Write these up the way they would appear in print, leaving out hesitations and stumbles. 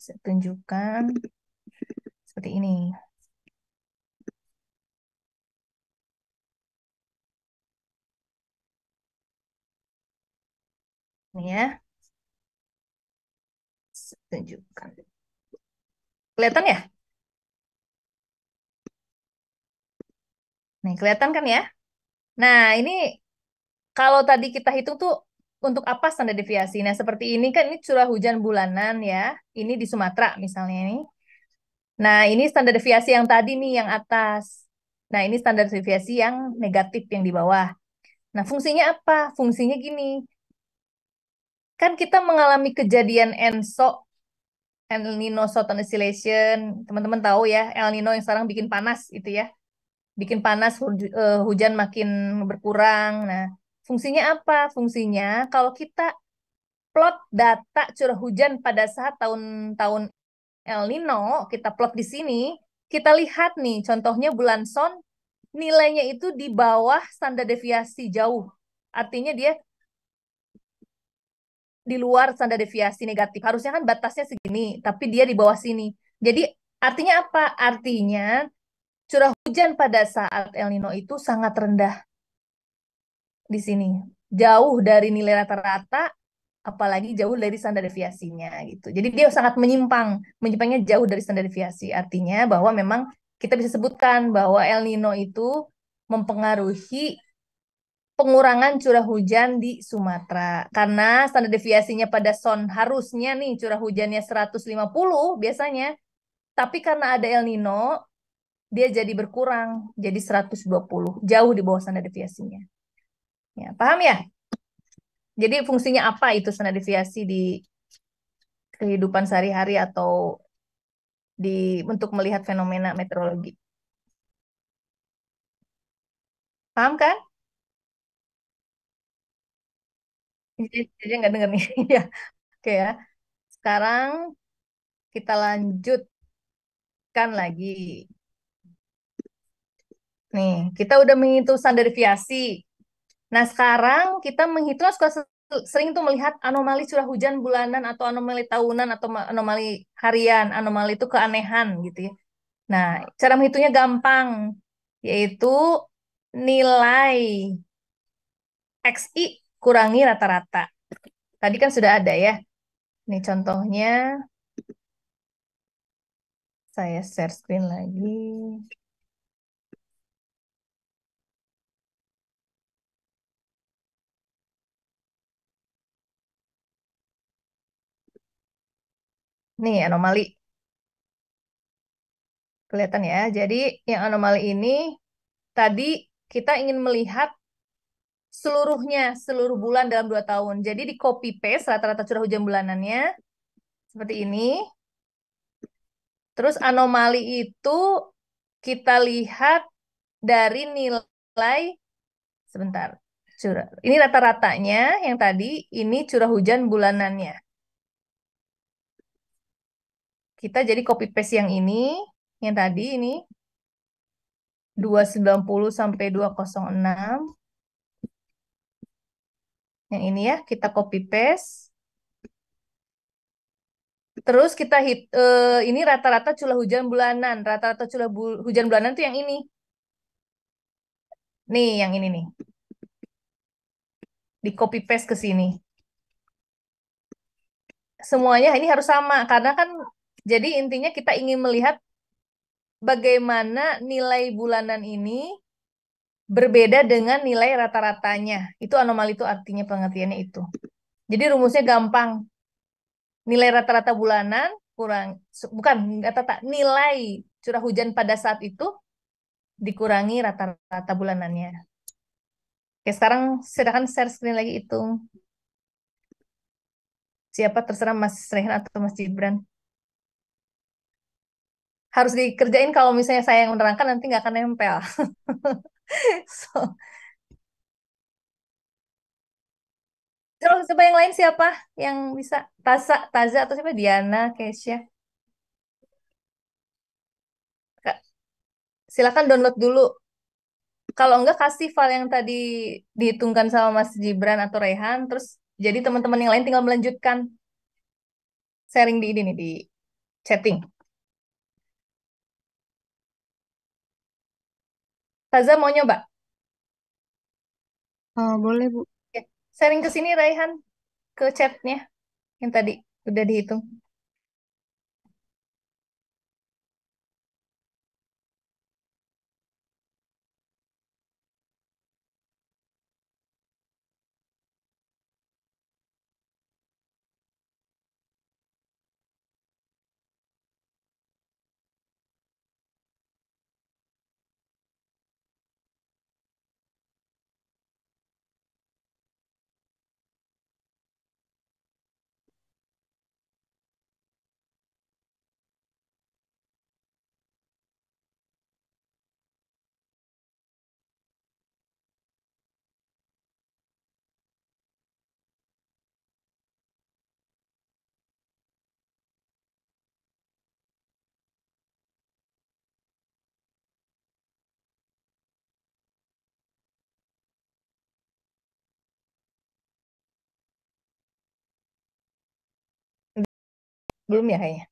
saya tunjukkan seperti ini. Ini ya, saya tunjukkan. Kelihatan ya? Nih, kelihatan kan ya? Nah, ini kalau tadi kita hitung tuh untuk apa standar deviasi? Nah, seperti ini kan ini curah hujan bulanan ya. Ini di Sumatera misalnya ini. Nah, ini standar deviasi yang tadi nih yang atas. Nah, ini standar deviasi yang negatif yang di bawah. Nah, fungsinya apa? Fungsinya gini. Kan kita mengalami kejadian ENSO, El Nino Southern Oscillation. Teman-teman tahu ya, El Nino yang sekarang bikin panas itu ya. Bikin panas, hujan makin berkurang. Nah, fungsinya apa? Fungsinya kalau kita plot data curah hujan pada saat tahun-tahun El Nino, kita plot di sini, kita lihat nih, contohnya bulan Son, nilainya itu di bawah standar deviasi jauh. Artinya dia di luar standar deviasi negatif. Harusnya kan batasnya segini, tapi dia di bawah sini. Jadi artinya apa? Artinya curah hujan pada saat El Nino itu sangat rendah di sini. Jauh dari nilai rata-rata, apalagi jauh dari standar deviasinya gitu. Jadi dia sangat menyimpang, menyimpangnya jauh dari standar deviasi. Artinya bahwa memang kita bisa sebutkan bahwa El Nino itu mempengaruhi pengurangan curah hujan di Sumatera. Karena standar deviasinya pada SON harusnya nih curah hujannya 150 biasanya. Tapi karena ada El Nino, dia jadi berkurang, jadi 120. Jauh di bawah standar deviasinya. Ya, paham ya? Jadi fungsinya apa itu standar deviasi di kehidupan sehari-hari atau untuk melihat fenomena meteorologi? Paham kan? Jadi nggak dengar nih. Ya, oke ya. Sekarang kita lanjutkan lagi. Nih, kita udah menghitung standar deviasi. Nah, sekarang kita menghitung suka sering tuh melihat anomali curah hujan bulanan atau anomali tahunan atau anomali harian. Anomali itu keanehan gitu ya. Nah, cara menghitungnya gampang, yaitu nilai XI kurangi rata-rata. Tadi kan sudah ada ya. Nih contohnya, saya share screen lagi. Nih anomali. Kelihatan ya. Jadi yang anomali ini tadi kita ingin melihat seluruhnya, seluruh bulan dalam 2 tahun. Jadi di copy paste rata-rata curah hujan bulanannya seperti ini. Terus anomali itu kita lihat dari nilai, sebentar, curah. Ini rata-ratanya yang tadi, ini curah hujan bulanannya. Kita jadi copy paste yang tadi ini 290 sampai 206. Yang ini ya, kita copy paste. Terus kita ini rata-rata curah hujan bulanan. Rata-rata curah hujan bulanan itu yang ini. Nih, yang ini nih. Di copy paste ke sini. Semuanya ini harus sama karena kan jadi intinya kita ingin melihat bagaimana nilai bulanan ini berbeda dengan nilai rata-ratanya. Itu anomali itu artinya pengertiannya itu. Jadi rumusnya gampang. Nilai rata-rata bulanan kurang bukan rata-rata nilai curah hujan pada saat itu dikurangi rata-rata bulanannya. Oke, sekarang silakan share screen lagi hitung. Siapa terserah Mas Rehan atau Mas Gibran. Harus dikerjain kalau misalnya saya yang menerangkan nanti nggak akan nempel. So, coba yang lain siapa yang bisa? Taza atau siapa? Diana, Kesha. Kak, silakan download dulu. Kalau enggak kasih file yang tadi dihitungkan sama Mas Gibran atau Rehan, terus jadi teman-teman yang lain tinggal melanjutkan sharing di ini nih di. chatting. Taza mau nyoba? Boleh, Bu. Ya. Sharing ke sini Raihan, ke chatnya yang tadi udah dihitung. Belum ya kayaknya.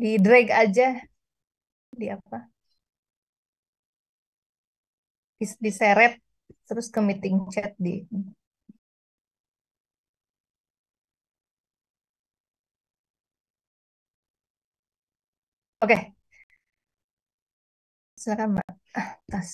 Di drag aja di apa? Diseret terus ke meeting chat di. Oke, silakan Mbak. Tas.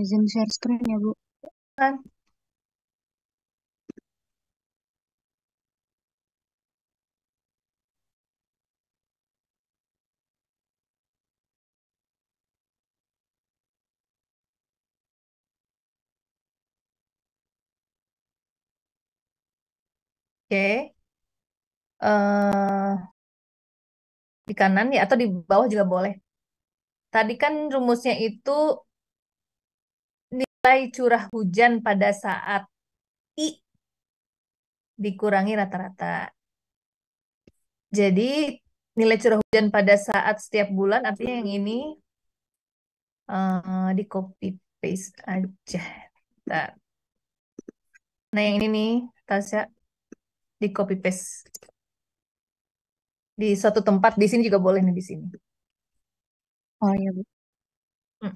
Izin share screen ya, Bu. Kan? Oke. eh di kanan ya atau di bawah juga boleh. Tadi kan rumusnya itu nilai curah hujan pada saat I dikurangi rata-rata. Jadi nilai curah hujan pada saat setiap bulan artinya yang ini di copy paste aja. Bentar. Nah yang ini nih Tasya di copy paste di suatu tempat di sini juga boleh nih di sini. Oh iya, Bu. Mm.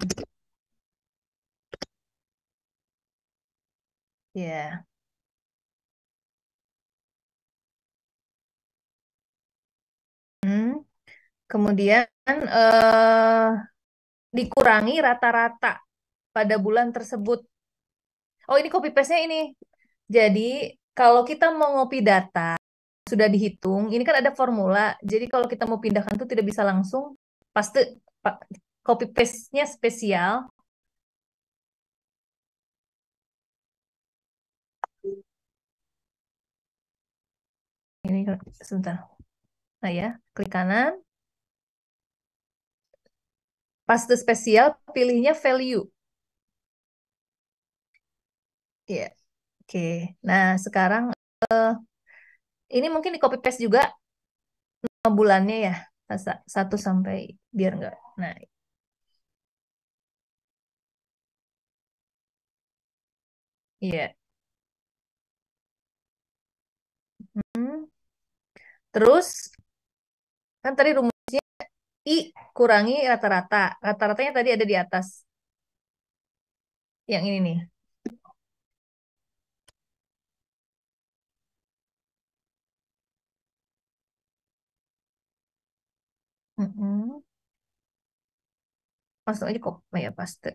Ya. Hmm. Kemudian dikurangi rata-rata pada bulan tersebut. Oh ini copy paste-nya ini. Jadi kalau kita mau ngopi data sudah dihitung, ini kan ada formula. Jadi kalau kita mau pindahkan itu tidak bisa langsung, pasti copy paste-nya spesial. Ini sebentar. Nah ya, klik kanan, paste spesial, pilihnya value. Ya, oke. Nah sekarang ini mungkin di copy paste juga bulannya ya, satu sampai biar enggak. Nah, iya. Hmm. Terus kan tadi rumusnya I kurangi rata-rata. Rata-ratanya tadi ada di atas. Yang ini nih. Mm-mm. Langsung aja kok ya paste.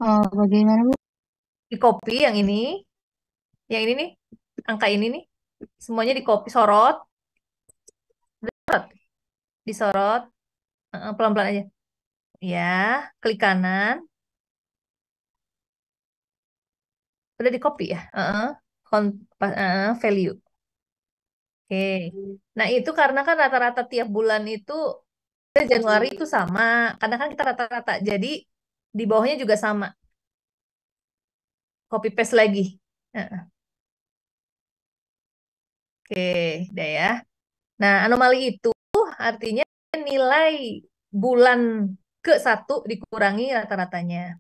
Bagaimana, Bu? Di copy yang ini nih, angka ini nih, semuanya di copy, sorot, sorot, disorot, pelan-pelan aja. Ya, klik kanan, udah di copy ya. Value. Oke. Nah, itu karena kan rata-rata tiap bulan itu Januari itu sama, karena kan kita rata-rata. Jadi di bawahnya juga sama. Copy paste lagi. Heeh. Oke, udah ya. Nah, anomali itu artinya nilai bulan ke satu dikurangi rata-ratanya.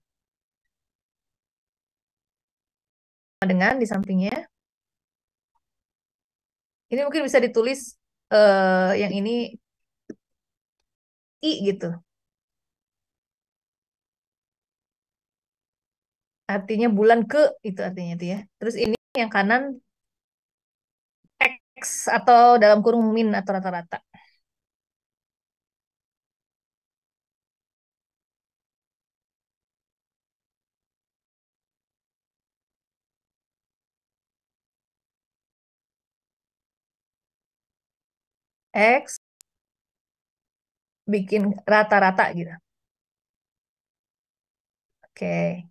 Dengan di sampingnya, ini mungkin bisa ditulis yang ini I gitu. Artinya bulan ke itu artinya itu ya. Terus ini yang kanan X atau dalam kurung min atau rata-rata. X bikin rata-rata gitu. Oke.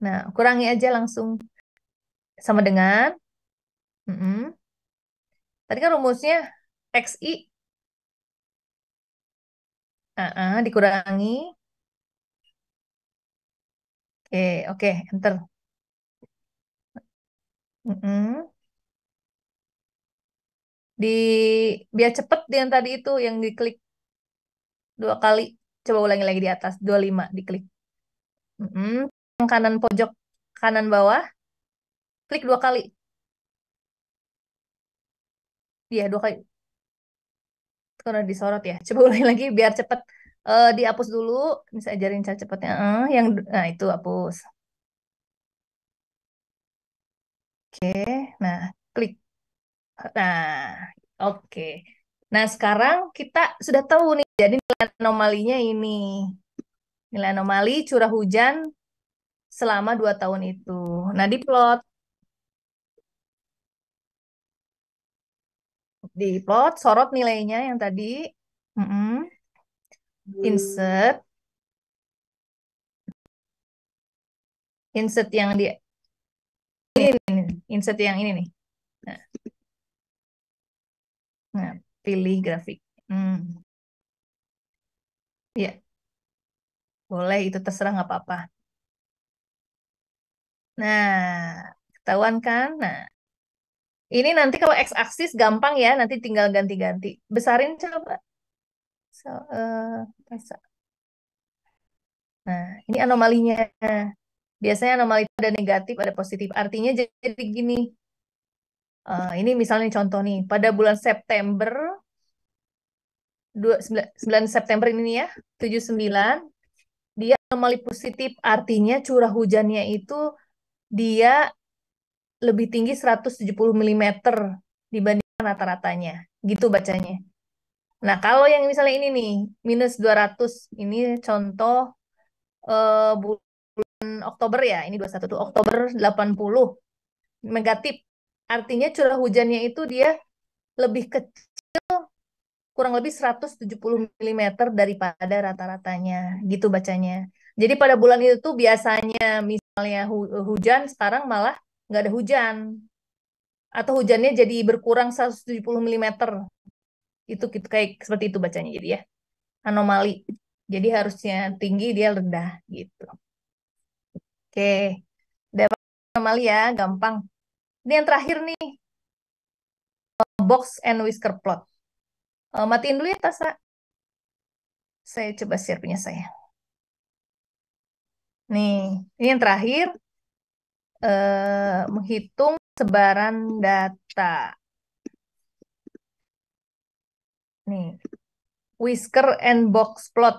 Nah, kurangi aja langsung sama dengan tadi kan rumusnya XI dikurangi. Oke, enter. Mm-mm. Di biar cepet yang tadi itu yang diklik dua kali. Coba ulangi lagi di atas 25 diklik. Mm-mm. Yang kanan pojok kanan bawah klik dua kali. Iya, dua kali. Karena disorot ya. Coba ulangi lagi biar cepet. Dihapus dulu. Bisa ajarin cara cepetnya. Yang nah itu hapus. Oke. Nah, klik. Nah, oke. Nah, sekarang kita sudah tahu nih. Jadi nilai anomalinya ini. Nilai anomali curah hujan selama 2 tahun itu. Nah, di plot, sorot nilainya yang tadi. Mm-mm. Insert. Insert yang di ini. Insert yang ini nih. Nah, nah, pilih grafik. Hmm. Ya, boleh itu terserah nggak apa-apa. Nah, ketahuan kan? Nah, ini nanti kalau x-aksis gampang ya, nanti tinggal ganti-ganti. Besarin coba. So, Tessa. Nah, ini anomalinya. Biasanya anomali itu ada negatif, ada positif. Artinya jadi gini. Ini misalnya contoh nih, pada bulan September, 9 September ini nih ya, 79, dia anomali positif. Artinya curah hujannya itu dia lebih tinggi 170 mm dibandingkan rata-ratanya. Gitu bacanya. Nah, kalau yang misalnya ini nih, minus 200, ini contoh bulan Oktober ya, ini 21 tuh, Oktober 80, negatif. Artinya curah hujannya itu dia lebih kecil, kurang lebih 170 mm daripada rata-ratanya. Gitu bacanya. Jadi pada bulan itu tuh biasanya misalnya hujan, sekarang malah nggak ada hujan. Atau hujannya jadi berkurang 170 mm. Itu gitu, kayak seperti itu bacanya jadi ya. Anomali. Jadi harusnya tinggi dia rendah gitu. Oke. Dapat anomali ya, gampang. Ini yang terakhir nih, box and whisker plot. Matiin dulu ya Tasa. Saya coba share punya saya. Nih, ini yang terakhir, menghitung sebaran data. Nih, whisker and box plot,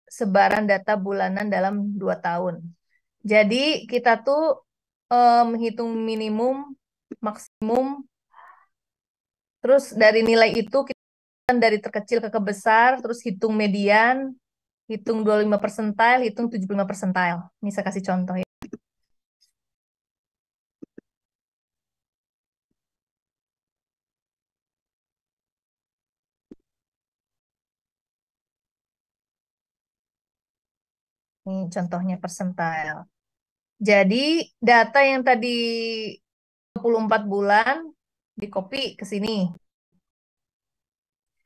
sebaran data bulanan dalam 2 tahun. Jadi kita tuh menghitung minimum, maksimum, terus dari nilai itu kita dari terkecil ke kebesar, terus hitung median, Hitung 25 percentile, hitung 75 percentile. Ini saya kasih contoh ya. Ini contohnya percentile. Jadi data yang tadi 24 bulan di copy ke sini.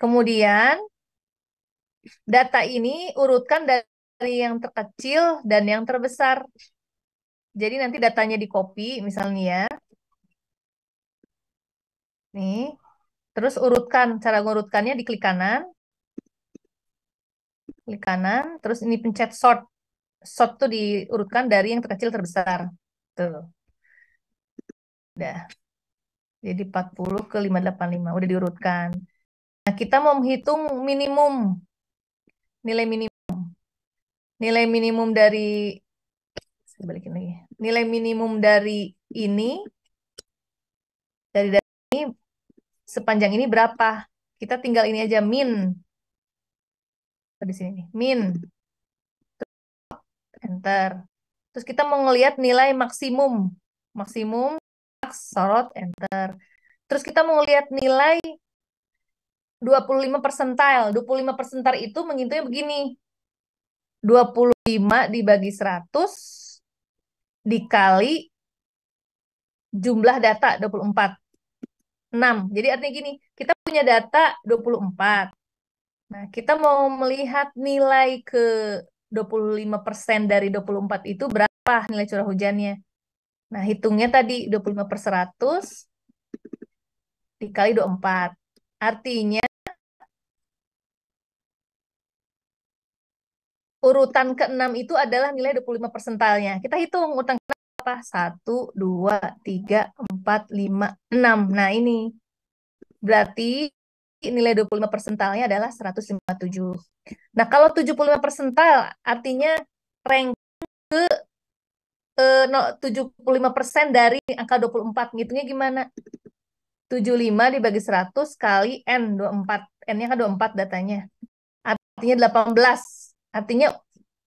Kemudian data ini urutkan dari yang terkecil dan yang terbesar. Jadi nanti datanya di copy misalnya ya. Nih, terus urutkan. Cara ngurutkannya klik kanan, terus ini pencet sort. Sort tuh diurutkan dari yang terkecil terbesar. Tuh. Udah. Jadi 40 ke 585 udah diurutkan. Nah, kita mau menghitung minimum. Nilai minimum. Nilai minimum dari saya balikin lagi. Nilai minimum dari ini dari ini sepanjang ini berapa? Kita tinggal ini aja min. Di sini nih, min. Enter. Terus kita mau ngelihat nilai maksimum. Maksimum, sorot, enter. Terus kita mau ngelihat nilai 25 percentile. 25 percentile itu menghitungnya begini. 25 dibagi 100 dikali jumlah data 24. 6. Jadi artinya gini, kita punya data 24. Nah, kita mau melihat nilai ke 25% dari 24 itu berapa nilai curah hujannya. Nah, hitungnya tadi 25 per 100 dikali 24. Artinya urutan ke-6 itu adalah nilai 25 persentalnya. Kita hitung urutan ke-6 apa? 1, 2, 3, 4, 5, 6. Nah, ini. Berarti nilai 25 persentalnya adalah 157. Nah, kalau 75 persental artinya rank 75% dari angka 24. Ngitungnya gimana? 75 dibagi 100 kali N 24. N-nya kan 24 datanya. Artinya 18. Artinya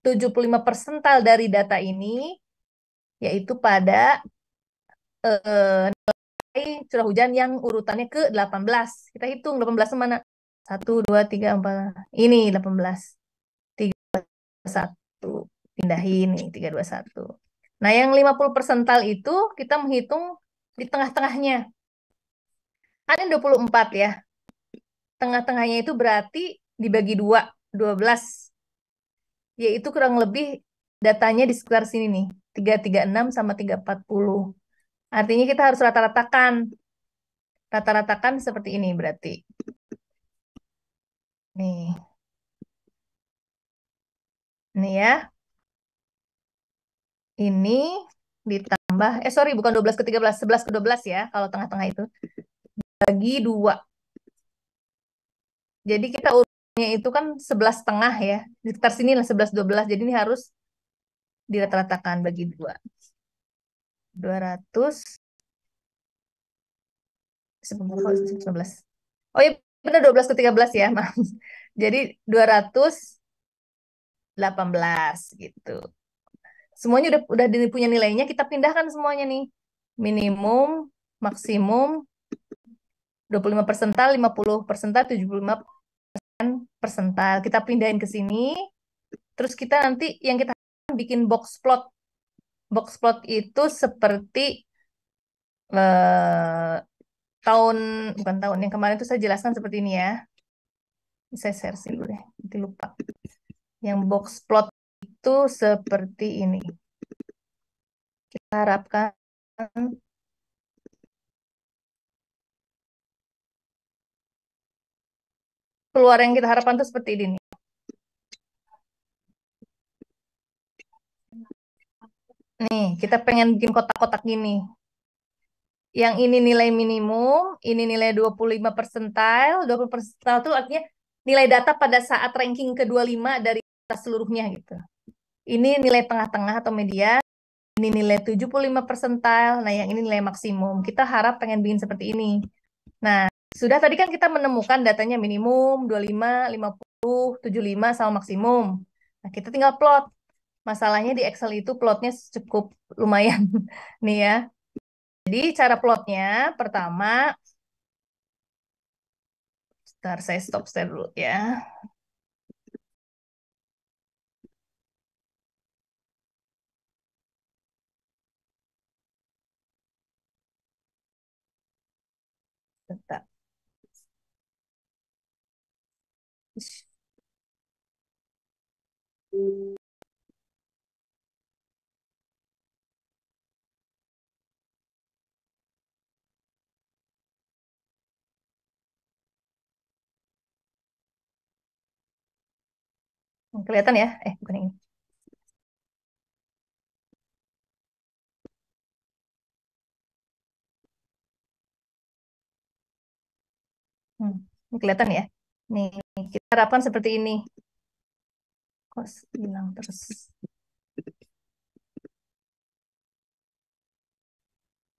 75 persental dari data ini yaitu pada nilai curah hujan yang urutannya ke 18. Kita hitung 18 mana? 1, 2, 3, 4. Ini 18. 3, 1. Pindahin nih 3, 2, 1. Nah, yang 50 persental itu kita menghitung di tengah-tengahnya. Ada 24 ya. Tengah-tengahnya itu berarti dibagi 2, 12. Yaitu kurang lebih datanya di sekitar sini nih. 336 sama 340. Artinya kita harus rata-ratakan. Rata-ratakan seperti ini berarti. Nih. Nih ya. Ini ditambah, sorry bukan 12 ke 13, 11 ke 12 ya. Kalau tengah-tengah itu. Bagi 2. Jadi kita urutnya itu kan 11,5 ya. Di sekitar sini lah 11, 12. Jadi ini harus dirata-ratakan bagi 2. 200. 19. Oh iya, benar 12 ke 13 ya, maaf. Jadi 218 gitu. Semuanya udah punya nilainya, kita pindahkan semuanya nih. Minimum, maksimum, 25 persental, 50 persental, 75 persental. Kita pindahin ke sini. Terus kita nanti yang kita bikin box plot. Box plot itu seperti bukan tahun yang kemarin itu saya jelaskan seperti ini ya. Saya share dulu deh, nanti lupa. Yang box plot itu seperti ini. Kita harapkan keluar yang kita harapkan itu seperti ini. Nih, kita pengen bikin kotak-kotak gini. Yang ini nilai minimum, ini nilai 25 percentile. 20 percentile itu artinya nilai data pada saat ranking ke-25 dari seluruhnya gitu. Ini nilai tengah-tengah atau median. Ini nilai 75 percentile. Nah, yang ini nilai maksimum. Kita harap pengen bikin seperti ini. Nah, sudah tadi kan kita menemukan datanya minimum, 25, 50, 75 sama maksimum. Nah, kita tinggal plot. Masalahnya di Excel itu plotnya cukup lumayan. Nih ya. Jadi cara plotnya pertama, sebentar saya stop share dulu ya. Bentar. Kelihatan ya? Bukan ini. Hmm, ini kelihatan ya? Nih, kita harapkan seperti ini. Kok hilang terus?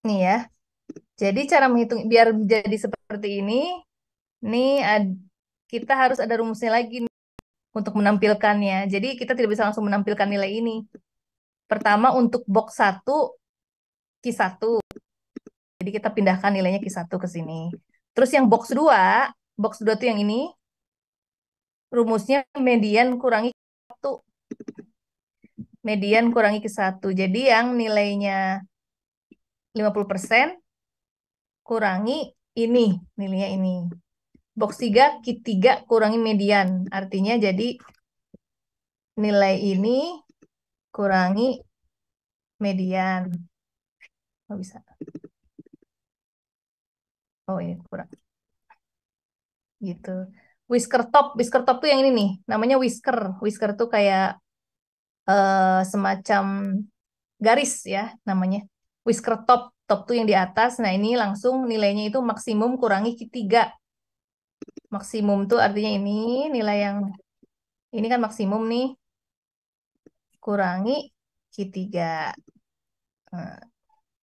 Nih ya. Jadi cara menghitung biar jadi seperti ini, nih kita harus ada rumusnya lagi nih untuk menampilkannya. Jadi kita tidak bisa langsung menampilkan nilai ini. Pertama untuk box 1 Q1. Jadi kita pindahkan nilainya Q1 ke sini. Terus yang box 2 itu yang ini, rumusnya median kurangi satu. Median kurangi Q1. Jadi yang nilainya 50% kurangi ini, nilainya ini. Box 3, Q3 kurangi median. Artinya jadi nilai ini kurangi median. Oh, bisa. Oh, ini kurang. Gitu. Whisker top tuh yang ini nih. Namanya whisker. Whisker tuh kayak semacam garis ya namanya. Whisker top. Top tuh yang di atas. Nah, ini langsung nilainya itu maksimum kurangi Q3. Maksimum tuh artinya ini nilai yang ini kan maksimum nih. Kurangi Q3. Nah,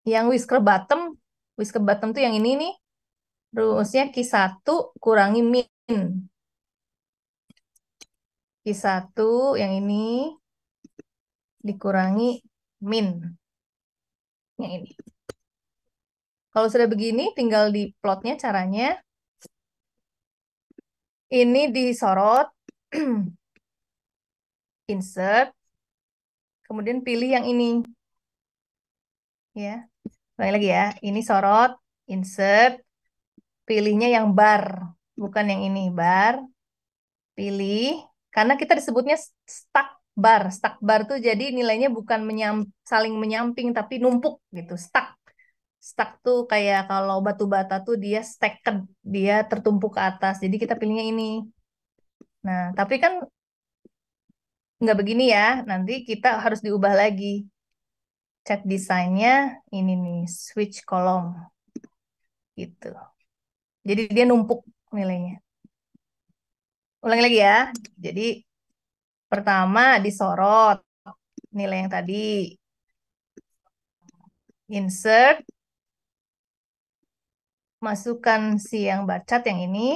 yang whisker bottom tuh yang ini nih. Rumusnya Q1 kurangi min. Q1 yang ini dikurangi min. Yang ini. Kalau sudah begini, tinggal di plotnya caranya. Ini disorot, insert, kemudian pilih yang ini. Ya, ulangi lagi ya. Ini sorot, insert, pilihnya yang bar, bukan yang ini. Bar, pilih. Karena kita disebutnya stack bar. Stack bar tuh jadi nilainya bukan saling menyamping, tapi numpuk gitu. Stack. Stack tuh kayak kalau batu bata tuh dia stacked, dia tertumpuk ke atas. Jadi kita pilihnya ini. Nah, tapi kan nggak begini ya. Nanti kita harus diubah lagi. Cat desainnya ini nih, switch column gitu. Jadi dia numpuk nilainya. Ulangi lagi ya. Jadi pertama disorot nilai yang tadi. Insert, masukkan si yang bacat yang ini.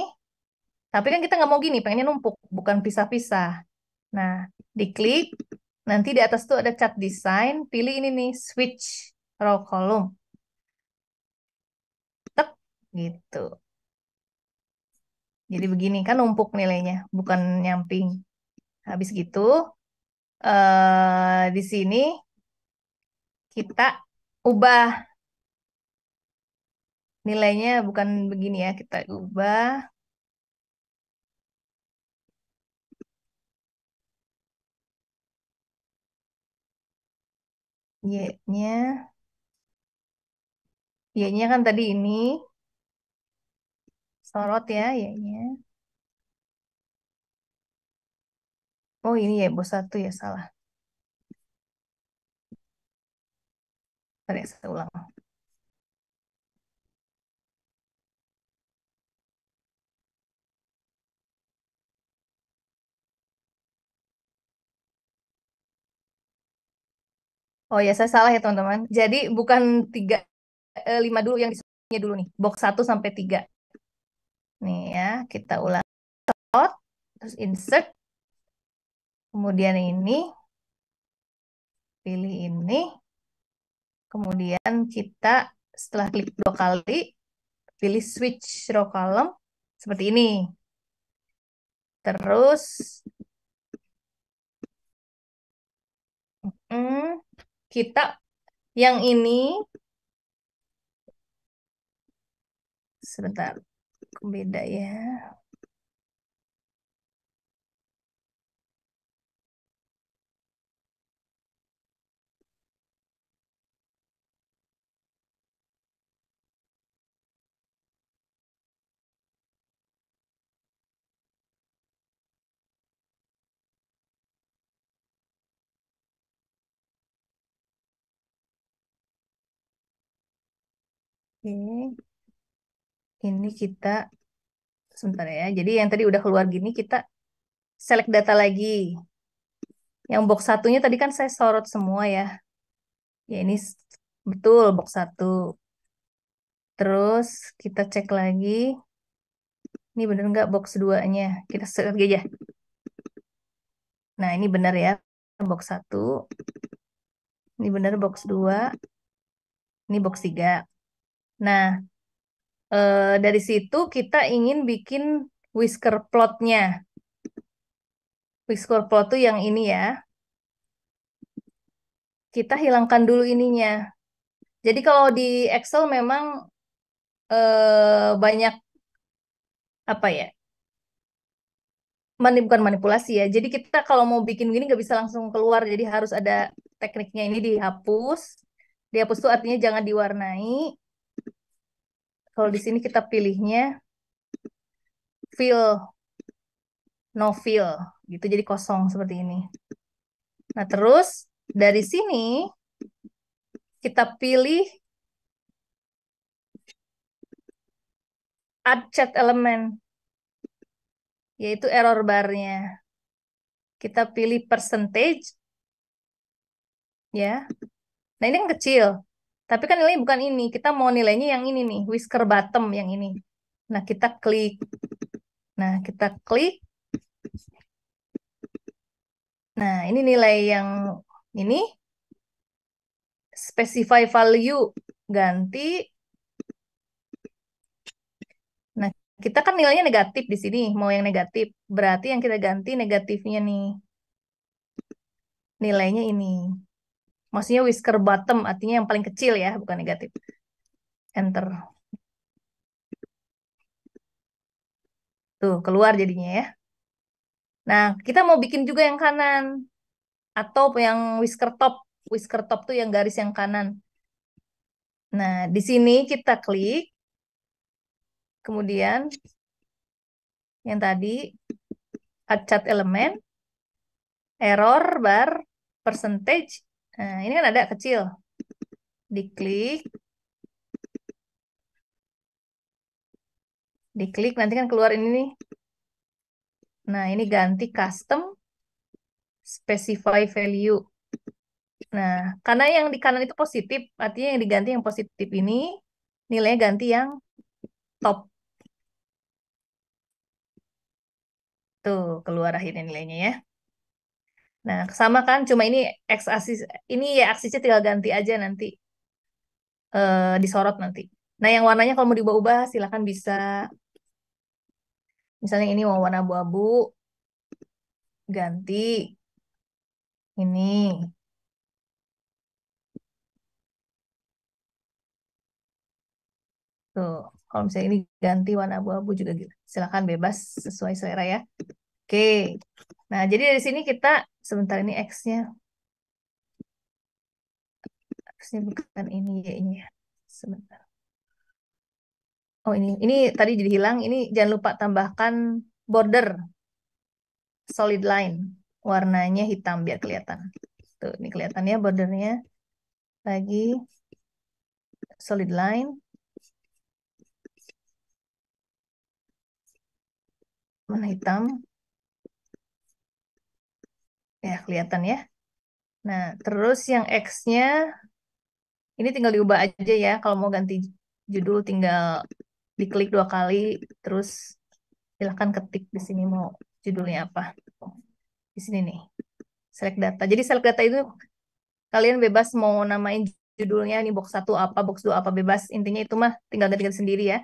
Tapi kan kita nggak mau gini, pengennya numpuk, bukan pisah-pisah. Nah, diklik, nanti di atas tuh ada cat design, pilih ini nih, switch row column. Tek, gitu. Jadi begini kan numpuk nilainya, bukan nyamping. Habis gitu, di sini kita ubah nilainya bukan begini ya, kita ubah y-nya, y-nya kan tadi ini sorot ya, y-nya. Oh ini ya, bos satu ya salah. Bentar ya, saya ulang. Oh ya, saya salah ya teman-teman. Jadi bukan 5 dulu yang disebutnya dulu nih. Box 1 sampai 3. Nih ya, kita ulang. Terus insert. Kemudian ini, pilih ini. Kemudian kita setelah klik 2 kali, pilih switch row column seperti ini. Terus kita yang ini sebentar, beda ya. Oke, ini kita sebentar ya. Jadi yang tadi udah keluar gini, kita select data lagi. Yang box satunya tadi kan saya sorot semua ya. Ya ini betul box 1. Terus kita cek lagi. Ini bener nggak box 2-nya? Kita select lagi aja. Nah ini bener ya. Box 1. Ini bener box 2. Ini box 3. Nah, dari situ kita ingin bikin whisker plotnya. Whisker plot tuh yang ini ya. Kita hilangkan dulu ininya. Jadi kalau di Excel memang banyak apa ya? Bukan manipulasi ya. Jadi kita kalau mau bikin gini nggak bisa langsung keluar. Jadi harus ada tekniknya, ini dihapus. Dihapus tuh artinya jangan diwarnai. Kalau di sini kita pilihnya fill, no fill, gitu. Jadi kosong seperti ini. Nah terus dari sini kita pilih add chat element, yaitu error barnya. Kita pilih percentage, ya. Nah ini kan kecil, tapi kan nilainya bukan ini. Kita mau nilainya yang ini nih, whisker bottom yang ini. Nah kita klik. Nah kita klik. Nah ini nilai yang ini. Specify value, ganti. Nah kita kan nilainya negatif di sini, mau yang negatif. Berarti yang kita ganti negatifnya nih. Nilainya ini. Maksudnya whisker bottom, artinya yang paling kecil ya, bukan negatif. Enter. Tuh, keluar jadinya ya. Nah, kita mau bikin juga yang kanan. Atau yang whisker top. Whisker top tuh yang garis yang kanan. Nah, di sini kita klik. Kemudian, yang tadi, add chat element, error bar, percentage. Nah, ini kan ada kecil. Diklik. Diklik, nanti kan keluar ini nih. Nah, ini ganti custom, specify value. Nah, karena yang di kanan itu positif, artinya yang diganti yang positif ini, nilainya ganti yang top. Tuh, keluar akhirnya nilainya ya. Nah, sama kan, cuma ini X aksis, ini ya aksisnya tinggal ganti aja nanti, disorot nanti. Nah, yang warnanya kalau mau diubah-ubah, silakan bisa. Misalnya ini mau warna abu-abu, ganti. Ini. Tuh, kalau misalnya ini ganti warna abu-abu juga gitu. Silakan bebas sesuai selera ya. Oke. Nah, jadi dari sini kita sebentar ini X-nya. X-nya bukan ini ya ini ya. Sebentar. Oh, ini tadi jadi hilang. Ini jangan lupa tambahkan border solid line. Warnanya hitam biar kelihatan. Tuh, ini kelihatannya bordernya lagi solid line. Mana hitam? Ya, kelihatan ya. Nah, terus yang X-nya ini tinggal diubah aja ya. Kalau mau ganti judul tinggal diklik 2 kali, terus silahkan ketik di sini mau judulnya apa. Di sini nih. select data. Jadi select data itu kalian bebas mau namain judulnya ini box 1 apa, box 2 apa, bebas. Intinya itu mah tinggal ganti sendiri ya.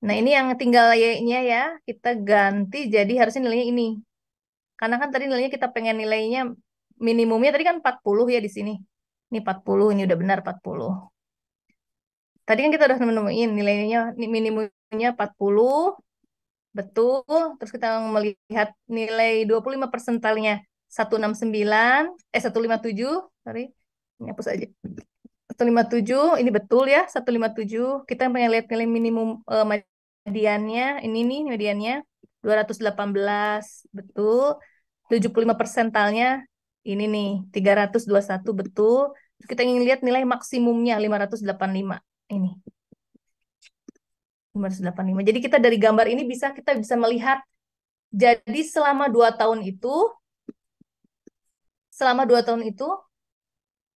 Nah, ini yang tinggal Y-nya ya, kita ganti jadi harusnya nilainya ini. Karena kan tadi nilainya kita pengen nilainya minimumnya tadi kan 40 ya di sini. Ini 40, ini udah benar 40. Tadi kan kita udah nemuin nilainya minimumnya 40, betul. Terus kita melihat nilai 25 persentalnya 169, 157, sorry. Ini hapus aja. 157, ini betul ya, 157. Kita pengen lihat nilai minimum mediannya, ini nih mediannya 218, betul. 75 persentalnya ini nih 321, betul. Terus kita ingin lihat nilai maksimumnya 585. Ini 585. Jadi kita dari gambar ini kita bisa melihat jadi selama 2 tahun itu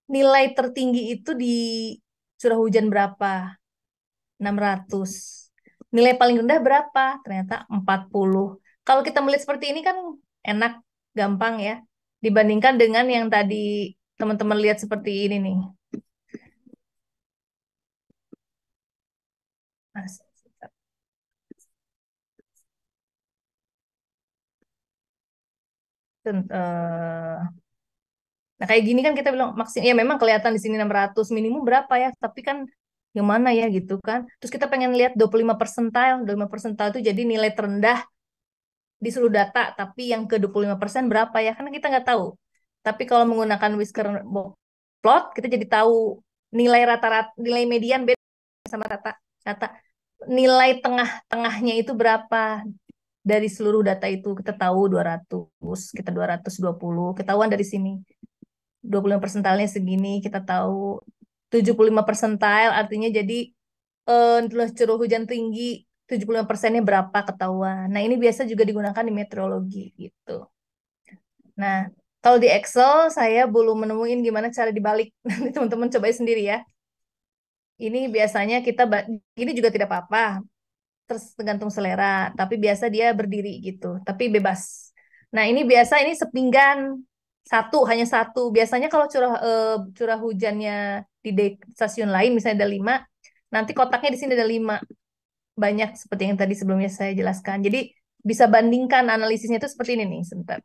nilai tertinggi itu di curah hujan berapa? 600. Nilai paling rendah berapa? Ternyata 40. Kalau kita melihat seperti ini kan enak, gampang ya. Dibandingkan dengan yang tadi teman-teman lihat seperti ini nih. Nah, kayak gini kan kita bilang maksimal ya memang kelihatan di sini 600 minimum berapa ya, tapi kan yang mana ya gitu kan. Terus kita pengen lihat 25 persentil. 25 persentil itu jadi nilai terendah di seluruh data, tapi yang ke 25% berapa ya? Karena kita nggak tahu. Tapi kalau menggunakan whisker plot, kita jadi tahu nilai rata-rata, nilai median beda sama rata. Nilai tengah-tengahnya itu berapa dari seluruh data itu. Kita tahu 200, kita 220, ketahuan dari sini. 25 persentilnya segini, kita tahu 75 persentil artinya jadi curah hujan tinggi 75%-nya berapa ketahuan. Nah, ini biasa juga digunakan di meteorologi gitu. Nah, kalau di Excel saya belum menemuin gimana cara dibalik. Nanti teman-teman cobain sendiri ya. Ini biasanya ini juga tidak apa-apa, terus tergantung selera, tapi biasa dia berdiri gitu, tapi bebas. Nah, ini biasa ini sepinggan satu, hanya satu. Biasanya kalau curah hujannya di stasiun lain misalnya ada 5, nanti kotaknya di sini ada 5. Banyak seperti yang tadi sebelumnya saya jelaskan. Jadi bisa bandingkan analisisnya itu seperti ini nih, sebentar.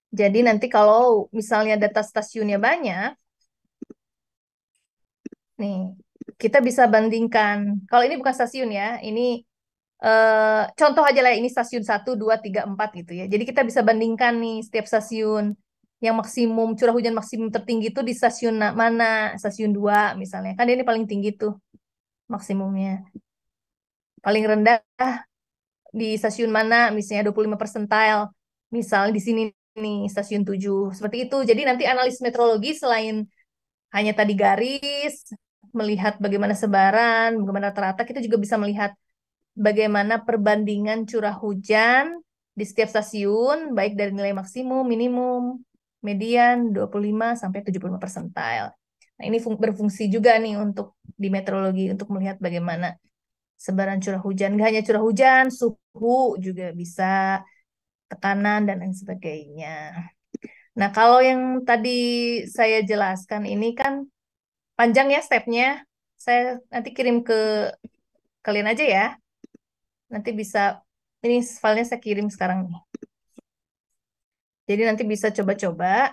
Jadi nanti kalau misalnya data stasiunnya banyak, nih kita bisa bandingkan. Kalau ini bukan stasiun ya, ini contoh aja lah, ini stasiun 1, 2, 3, 4 gitu ya. Jadi kita bisa bandingkan nih setiap stasiun yang maksimum curah hujan maksimum tertinggi itu di stasiun mana, stasiun 2 misalnya. Kan ini paling tinggi tuh maksimumnya. Paling rendah di stasiun mana, misalnya 25 persentil. Misal di sini nih stasiun 7. Seperti itu. Jadi nanti analis meteorologi selain hanya tadi garis, melihat bagaimana sebaran, bagaimana rata-rata, kita juga bisa melihat bagaimana perbandingan curah hujan di setiap stasiun, baik dari nilai maksimum, minimum, median, 25 sampai 75 persentil. Nah, ini berfungsi juga nih untuk di meteorologi untuk melihat bagaimana sebaran curah hujan. Nggak hanya curah hujan, suhu juga bisa, tekanan, dan lain sebagainya. Nah, kalau yang tadi saya jelaskan ini kan panjang ya stepnya. Saya nanti kirim ke kalian aja ya. Nanti bisa, ini filenya saya kirim sekarang nih. Jadi nanti bisa coba-coba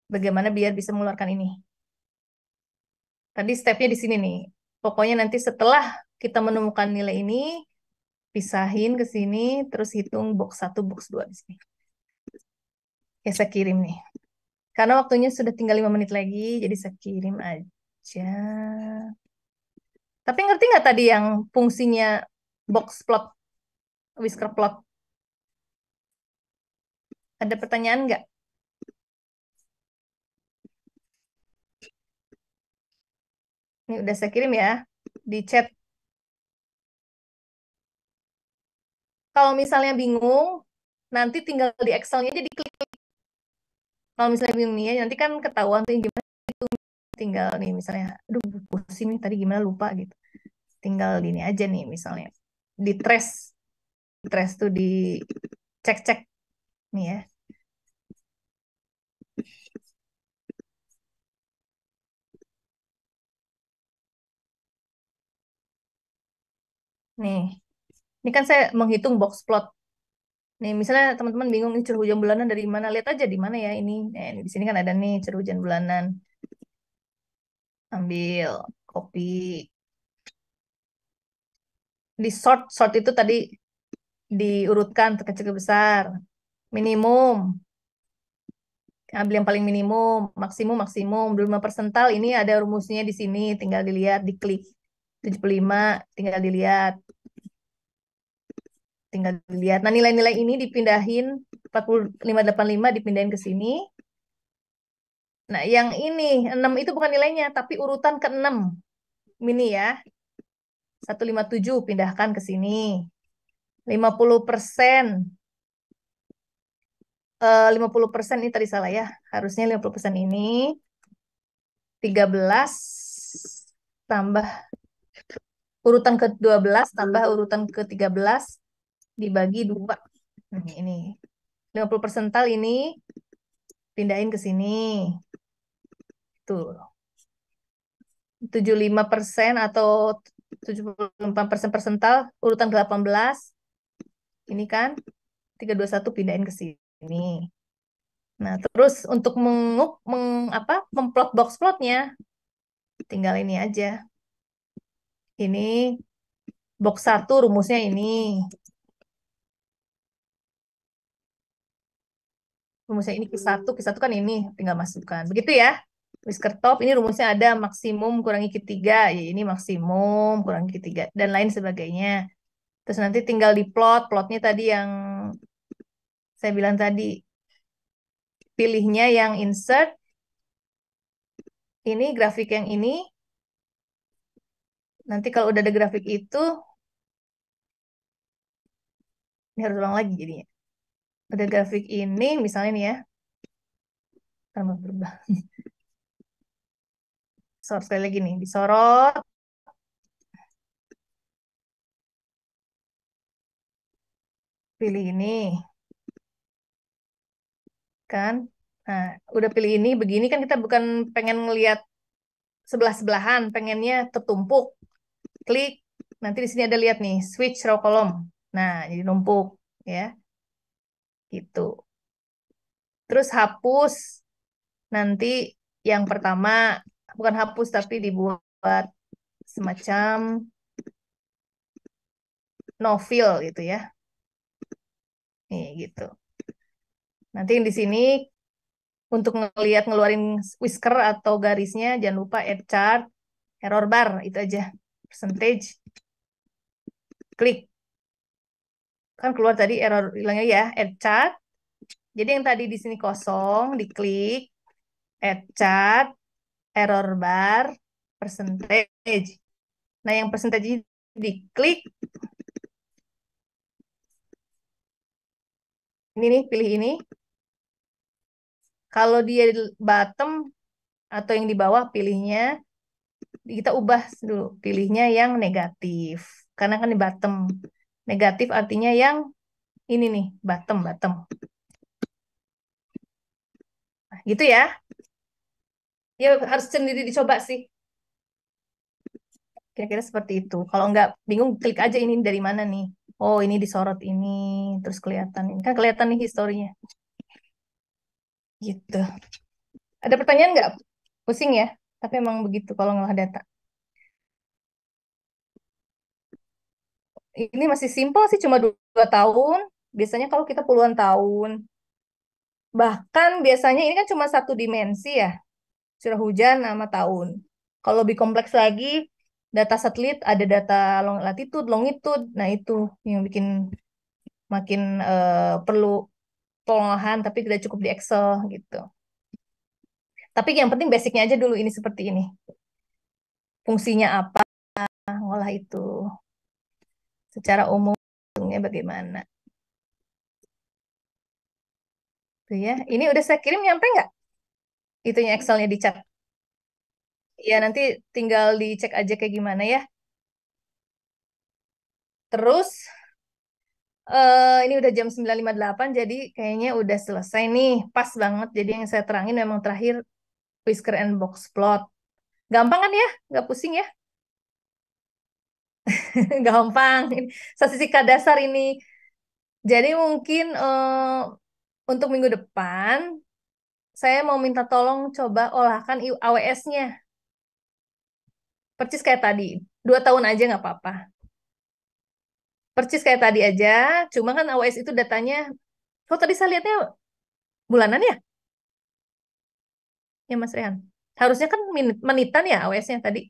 bagaimana biar bisa mengeluarkan ini. Tadi stepnya di sini nih. Pokoknya nanti setelah kita menemukan nilai ini, pisahin ke sini, terus hitung box 1, box 2 di sini. Ya, saya kirim nih. Karena waktunya sudah tinggal 5 menit lagi, jadi saya kirim aja. Tapi ngerti nggak tadi yang fungsinya box plot, whisker plot? Ada pertanyaan nggak? Ini udah saya kirim ya di chat. Kalau misalnya bingung, nanti tinggal di Excel-nya aja diklik. Kalau misalnya bingung nih ya, nanti kan ketahuan tuh gimana itu, tinggal nih misalnya, aduh pusing nih tadi gimana lupa gitu. Tinggal gini aja nih misalnya. Di trace tuh di cek-cek nih ya. Nih, ini kan saya menghitung box plot. Nih, misalnya teman-teman bingung nih curah hujan bulanan dari mana? Lihat aja di mana ya ini. Nah, di sini kan ada nih curah hujan bulanan. Ambil copy. Di sort, sort itu tadi diurutkan terkecil ke besar. Minimum, ambil yang paling minimum, maksimum, maksimum. 25 persental ini ada rumusnya di sini, tinggal dilihat, diklik. 75, tinggal dilihat. Tinggal dilihat. Nah, nilai-nilai ini dipindahin, 4585 dipindahin ke sini. Nah, yang ini, 6 itu bukan nilainya, tapi urutan ke-6. Ini ya, 157 pindahkan ke sini. 50%. 50% ini tadi salah ya. Harusnya 50% ini 13 tambah urutan ke-12 tambah urutan ke-13 dibagi 2. Nah, ini 50 persental ini pindahin ke sini. Tuh. 75% atau 74% persental urutan ke-18. Ini kan 321 pindahin ke sini. Nah, terus untuk memplot box plotnya tinggal ini aja. Ini box 1 rumusnya ini. Rumusnya ini Q1 kan ini tinggal masukkan. Begitu ya. Whisker top ini rumusnya ada maksimum kurangi Q3, ya ini maksimum kurangi Q3 dan lain sebagainya. Terus nanti tinggal di plot, plotnya tadi yang saya bilang tadi. Pilihnya yang insert. Ini grafik yang ini. Nanti kalau udah ada grafik itu, ini harus ulang lagi jadinya. Ada grafik ini, misalnya nih ya. Tambah berubah. Sorot sekali lagi nih, disorot. Pilih ini. Kan? Nah, udah pilih ini, begini kan kita bukan pengen ngelihat sebelah-sebelahan, pengennya tertumpuk. Klik, nanti di sini ada lihat nih, switch row column. Nah, jadi numpuk ya, gitu. Terus hapus nanti yang pertama, bukan hapus tapi dibuat semacam no fill gitu ya. Nih gitu. Nanti yang di sini untuk ngelihat ngeluarin whisker atau garisnya jangan lupa add chart, error bar itu aja. Percentage. Klik. Kan keluar tadi error hilangnya ya, add chart. Jadi yang tadi di sini kosong, diklik, add chart, error bar, percentage. Nah, yang percentage ini diklik. Ini nih, pilih ini. Kalau dia di bottom atau yang di bawah, pilihnya kita ubah dulu. Pilihnya yang negatif. Karena kan di bottom. Negatif artinya yang ini nih, bottom, bottom. Nah, gitu ya. Ya harus sendiri dicoba sih. Kira-kira seperti itu. Kalau nggak bingung, klik aja ini dari mana nih. Oh, ini disorot ini, terus kelihatan. Ini kan kelihatan nih historinya. Gitu. Ada pertanyaan nggak? Pusing ya? Tapi emang begitu kalau ngolah data. Ini masih simpel sih, cuma 2 tahun. Biasanya kalau kita puluhan tahun. Bahkan biasanya ini kan cuma satu dimensi ya, curah hujan sama tahun. Kalau lebih kompleks lagi, data satelit ada data latitude, longitude. Nah itu yang bikin makin perlu pengolahan, tapi tidak cukup di Excel gitu. Tapi yang penting basicnya aja dulu ini seperti ini. Fungsinya apa, ngolah itu. Secara umum, hitungnya bagaimana. Tuh ya. Ini udah saya kirim, nyampe nggak? Itunya Excelnya di chat. Ya, nanti tinggal dicek aja kayak gimana ya. Terus, ini udah jam 9.58, jadi kayaknya udah selesai nih. Pas banget. Jadi yang saya terangin memang terakhir Whisker and Box Plot. Gampang kan ya? Nggak pusing ya? gampang. Statistika dasar ini. Jadi mungkin untuk minggu depan saya mau minta tolong coba olahkan AWS-nya. Percis kayak tadi. 2 tahun aja nggak apa-apa. Percis kayak tadi aja. Cuma kan AWS itu datanya. Oh tadi saya lihatnya bulanan ya? Ya Mas Rehan. Harusnya kan menitan ya AWS-nya tadi.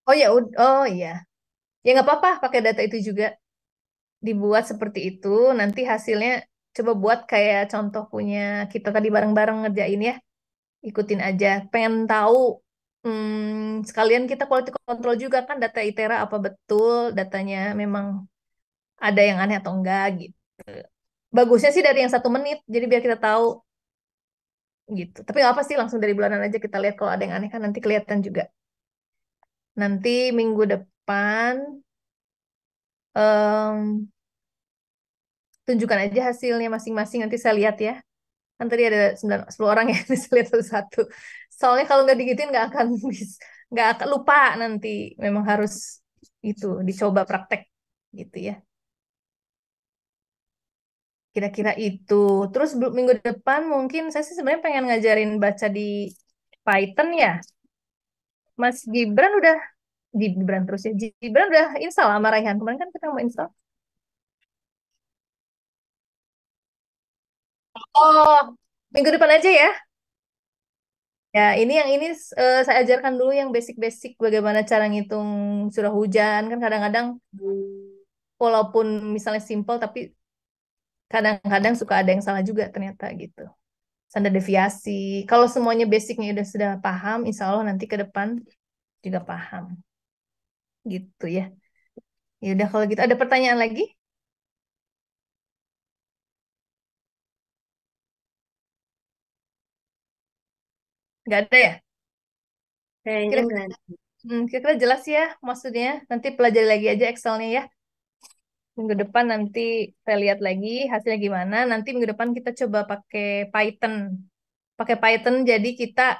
Oh ya, oh iya. Ya nggak apa-apa pakai data itu juga. Dibuat seperti itu. Nanti hasilnya coba buat kayak contoh punya kita tadi bareng-bareng ngerjain ya. Ikutin aja. Pengen tahu sekalian kita quality control juga kan data ITERA apa betul datanya memang ada yang aneh atau enggak gitu. Bagusnya sih dari yang 1 menit, jadi biar kita tahu gitu. Tapi nggak apa sih langsung dari bulanan aja kita lihat kalau ada yang aneh kan nanti kelihatan juga. Nanti minggu depan em, tunjukkan aja hasilnya masing-masing nanti saya lihat ya. Kan tadi ada 9, 10 orang ya, bisa lihat satu-satu. Soalnya kalau nggak digituin nggak akan nggak akan lupa nanti. Memang harus itu dicoba praktek gitu ya. Kira-kira itu. Terus minggu depan mungkin saya sih sebenarnya pengen ngajarin baca di Python ya. Mas Gibran udah Gibran terus ya. Gibran udah install sama Raihan. Kemarin kan kita mau install. Oh, minggu depan aja ya. Ya, ini yang ini saya ajarkan dulu yang basic-basic bagaimana cara ngitung curah hujan. Kan kadang-kadang walaupun misalnya simple tapi kadang-kadang suka ada yang salah juga ternyata gitu. Standar deviasi. Kalau semuanya basicnya udah sudah paham, insya Allah nanti ke depan juga paham. Gitu ya. Ya udah kalau gitu ada pertanyaan lagi? Nggak ada ya? Kayaknya Kira-kira nggak ada. kira-kira jelas ya maksudnya. Nanti pelajari lagi aja Excelnya ya. Minggu depan nanti saya lihat lagi hasilnya gimana. Nanti minggu depan kita coba pakai Python. Pakai Python jadi kita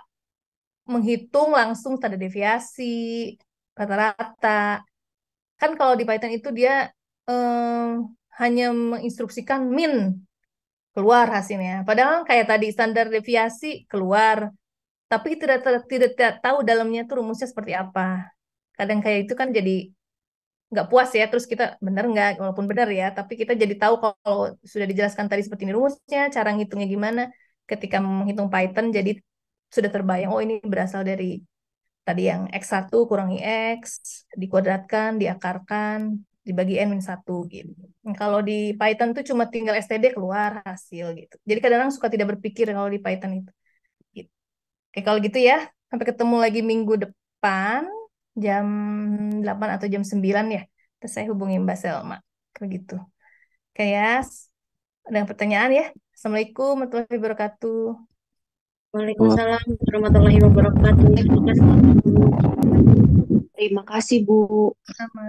menghitung langsung standar deviasi, rata-rata. Kan kalau di Python itu dia hanya menginstruksikan min keluar hasilnya. Padahal kayak tadi standar deviasi keluar, tapi tidak tahu dalamnya tuh rumusnya seperti apa. Kadang kayak itu kan jadi nggak puas ya, terus kita benar nggak, walaupun benar ya, tapi kita jadi tahu kalau sudah dijelaskan tadi seperti ini rumusnya, cara ngitungnya gimana, ketika menghitung Python, jadi sudah terbayang, oh ini berasal dari tadi yang X1 kurangi X, dikuadratkan, diakarkan, dibagi N-1 gitu. Kalau di Python tuh cuma tinggal std keluar hasil gitu. Jadi kadang-kadang suka tidak berpikir kalau di Python itu. Gitu. Oke, kalau gitu ya, sampai ketemu lagi minggu depan jam 8 atau jam 9 ya. Terus saya hubungi Mbak Selma. Kayak gitu. Oke ya, ada pertanyaan ya? Assalamualaikum warahmatullahi wabarakatuh. Waalaikumsalam warahmatullahi wabarakatuh. Terima kasih, Bu. Terima kasih, Bu. Sama.